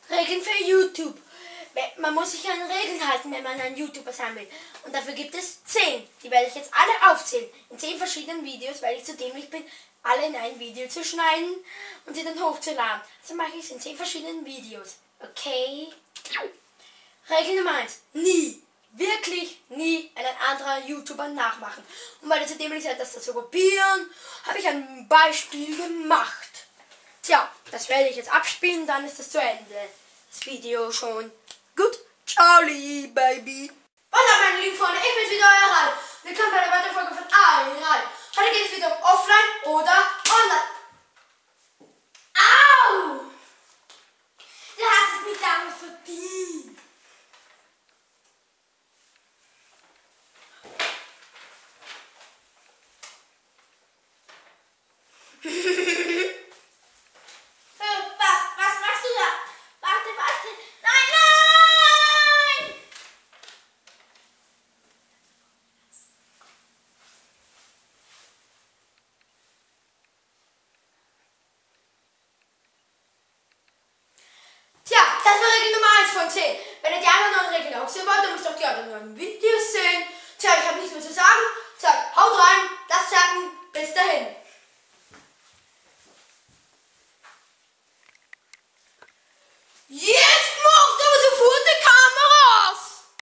Regeln für YouTube. Man muss sich an Regeln halten, wenn man ein YouTuber sein will. Und dafür gibt es 10. Die werde ich jetzt alle aufzählen. In 10 verschiedenen Videos, weil ich zu dämlich bin, alle in ein Video zu schneiden und sie dann hochzuladen. Also mache ich es in 10 verschiedenen Videos. Okay? Regel Nummer 1. Nie, wirklich nie einen anderen YouTuber nachmachen. Und weil ihr zu dämlich seid, das zu kopieren, habe ich ein Beispiel gemacht. Tja, das werde ich jetzt abspielen, dann ist es zu Ende. Das Video schon. Gut, ciao, Baby. Was up, meine lieben Freunde, ich bin's wieder, euer Ralf. Willkommen bei der weiteren Folge von Ralf. Heute geht es wieder um Offline oder Online. Au! Du hast es nicht damit verdient. Was machst du da? Warte. Nein! Tja, das war Regel Nummer 1 von 10. Wenn ihr die anderen 9 Regeln auch sehen wollt, dann müsst ihr auch die anderen 9 Videos sehen. Tja, ich habe nichts mehr zu sagen. Haut rein, lasst sagen.